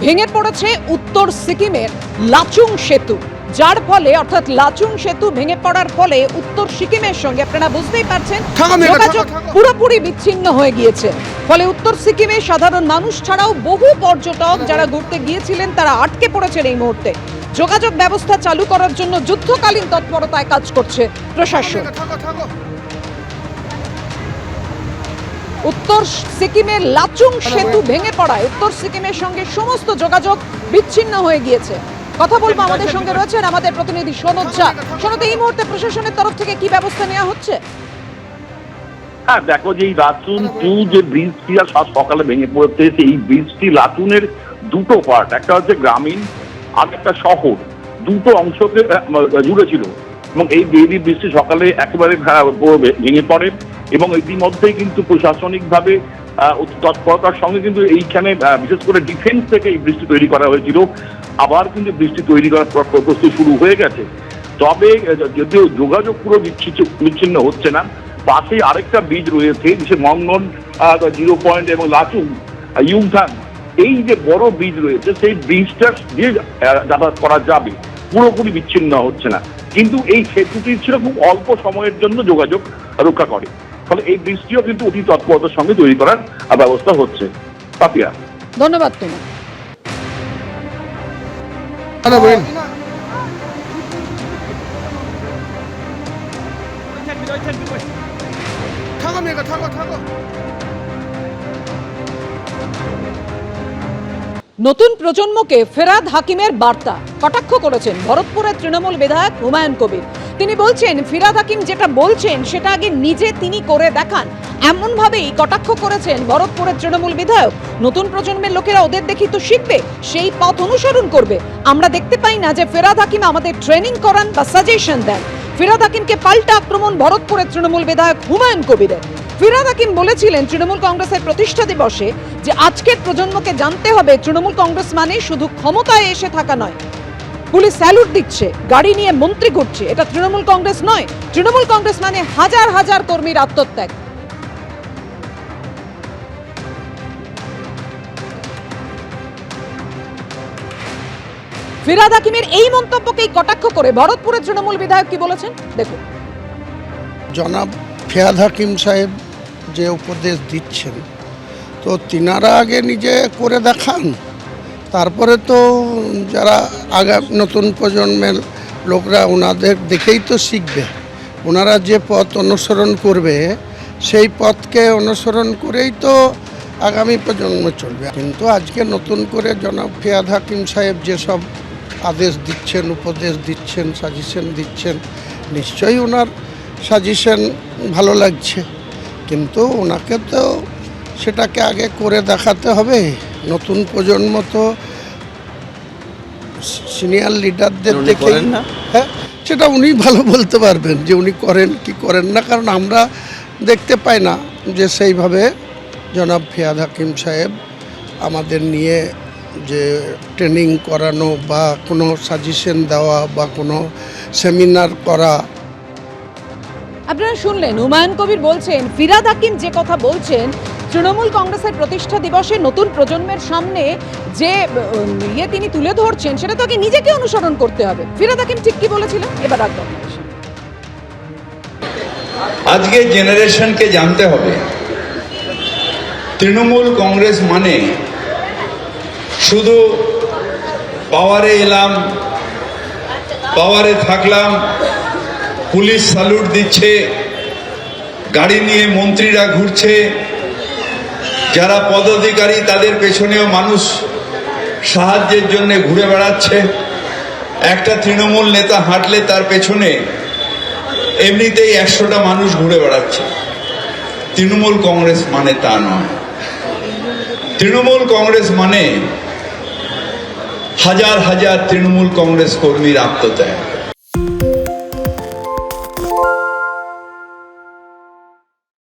ভেঙে পড়েছে উত্তর সিকিমের লাচুং সেতু, যার ফলে অর্থাৎ লাচুং সেতু ভেঙে পড়ার ফলে উত্তর সিকিমের সঙ্গে আপনারা বুঝতেই পারছেন যোগাযোগ পুরোপুরি বিচ্ছিন্ন হয়ে গিয়েছে। ফলে উত্তর সিকিমে সাধারণ মানুষ ছাড়াও বহু পর্যটক যারা ঘুরতে গিয়েছিলেন তারা আটকে পড়েছেন। এই মুহূর্তে যোগাযোগ ব্যবস্থা চালু করার জন্য যুদ্ধকালীন তৎপরতায় কাজ করছে প্রশাসন। উত্তর সিকিমের লাচুং সেতু ভেঙে পড়ায় উত্তর সিকিমের সঙ্গে সমস্ত যোগাযোগ বিচ্ছিন্ন হয়ে গিয়েছে। কথা বলবো, আমাদের সঙ্গে রয়েছেন আমাদের প্রতিনিধি সনদ ঝা। সনদ, এই মুহূর্তে প্রশাসনের তরফ থেকে কি ব্যবস্থা নেওয়া হচ্ছে? হ্যাঁ দেখো, যে এই লাচুন 2 যে ব্রিজটি সকালে ভেঙে পড়তে, এই ব্রিজটি লাচুনের দুটো পার্ট, একটা হচ্ছে গ্রামীণ আর একটা শহর, দুটো অংশকে জুড়ে ছিল এবং এই ব্রিজটি সকালে একেবারে ভেঙে পড়ে এবং ইতিমধ্যেই কিন্তু প্রশাসনিকভাবে তৎপরতার সঙ্গে কিন্তু এইখানে বিশেষ করে ডিফেন্স থেকে এই ব্রিজটি তৈরি করা হয়েছিল। আবার কিন্তু ব্রিজটি তৈরি করার প্রস্তুতি শুরু হয়ে গেছে। তবে যদিও যোগাযোগ পুরো বিচ্ছিন্ন হচ্ছে না, পাশে আরেকটা ব্রিজ রয়েছে যে মঙ্গন 0 পয়েন্ট এবং লাচুং ইউংথাং, এই যে বড় ব্রিজ রয়েছে সেই ব্রিজটা দিয়ে যাতায়াত করা যাবে, পুরোপুরি বিচ্ছিন্ন হচ্ছে না। কিন্তু এই সেতুটি ছিল খুব অল্প সময়ের জন্য যোগাযোগ রক্ষা করে, ফলে এই ব্রিজটিও কিন্তু অতি তৎপরতার সঙ্গে তৈরি করার ব্যবস্থা হচ্ছে। পাপিয়া, ধন্যবাদ তোমার। নতুন প্রজন্মকে ফেরাদ হাকিমের বার্তা কটাক্ষ করেছেন ভরতপুরের তৃণমূল বিধায়ক হুমায়ুন কবির। তিনি বলছেন ফিরহাদ হাকিম যেটা বলছেন সেটা আগে নিজে তিনি করে দেখান, এমন ভাবেই কটাক্ষ করেছেন ভরতপুরের তৃণমূল বিধায়ক। নতুন প্রজন্মের লোকেরা ওদের দেখি তো শিখবে, সেই পথ অনুসরণ করবে। আমরা দেখতে পাই না যে ফিরহাদ হাকিম আমাদের ট্রেনিং করান বা সাজেশন দেন। ফিরহাদ হাকিমকে পাল্টা আক্রমণ ভরতপুরের তৃণমূল বিধায়ক হুমায়ুন কবিরের। ফিরহাদ হাকিম বলেছিলেন তৃণমূল কংগ্রেসের প্রতিষ্ঠা দিবসে যে আজকের প্রজন্মকে জানতে হবে তৃণমূল কংগ্রেস মানে শুধু ক্ষমতায় এসে থাকা নয়। পুলিশ স্যালুট দিচ্ছে, গাড়ি নিয়ে মন্ত্রী ঘুরছে, এটা তৃণমূল কংগ্রেস নয়। তৃণমূল কংগ্রেস মানে হাজার হাজার কর্মীর আত্মত্যাগ। ফিরহাদ হাকিমের এই মন্তব্যকেই কটাক্ষ করে ভরতপুরের তৃণমূল বিধায়ক কি বলেছেন দেখুন। জনাব ফিরহাদ হাকিম সাহেব যে উপদেশ দিচ্ছেন, তো তিনারা আগে নিজে করে দেখান, তারপরে তো যারা নতুন প্রজন্মের লোকরা ওনাদের দেখেই তো শিখবে। ওনারা যে পথ অনুসরণ করবে সেই পথকে অনুসরণ করেই তো আগামী প্রজন্ম চলবে। কিন্তু আজকে নতুন করে জনাব ফিরহাদ হাকিম সাহেব যেসব আদেশ দিচ্ছেন, উপদেশ দিচ্ছেন, সাজেশন দিচ্ছেন, নিশ্চয়ই ওনার সাজেশন ভালো লাগছে, কিন্তু ওনাকে তো সেটাকে আগে করে দেখাতে হবে। নতুন প্রজন্ম তো সিনিয়র লিডারদের দেখে না, হ্যাঁ সেটা উনি ভালো বলতে পারবেন যে উনি করেন কি করেন না, কারণ আমরা দেখতে পাই না যে সেইভাবে জনাব ফিরহাদ হাকিম সাহেব আমাদের নিয়ে যে ট্রেনিং করানো বা কোনো সাজেশন দেওয়া বা কোনো সেমিনার করা। আপনারা শুনলেন হুমায়ুন কবির বলছেন ফিরহাদ হাকিম যে কথা বলছেন তৃণমূল কংগ্রেসের প্রতিষ্ঠা দিবসে নতুন প্রজন্মের সামনে যে তিনি তুলে ধরছেন সেটা তো আগে নিজেকে অনুসরণ করতে হবে। ফিরহাদ হাকিম ঠিক কি বলেছিলেন এবার রাখবেন। আজকে জেনারেশনকে জানতে হবে তৃণমূল কংগ্রেস মানে শুধু পাওয়ারে এলাম, পাওয়ারে থাকলাম, পুলিশ স্যালুট দিচ্ছে, গাড়ি নিয়ে মন্ত্রীরা ঘুরছে, যারা পদাধিকারী তাদের পেছনেও মানুষ সাহায্যের জন্য ঘুরে বেড়াচ্ছে। একটা তৃণমূল নেতা হাঁটলে তার পেছনে এমনিতেই 100টা মানুষ ঘুরে বেড়াচ্ছে। তৃণমূল কংগ্রেস মানে তা নয়। তৃণমূল কংগ্রেস মানে হাজার হাজার তৃণমূল কংগ্রেস কর্মীর আত্মত্যাগ।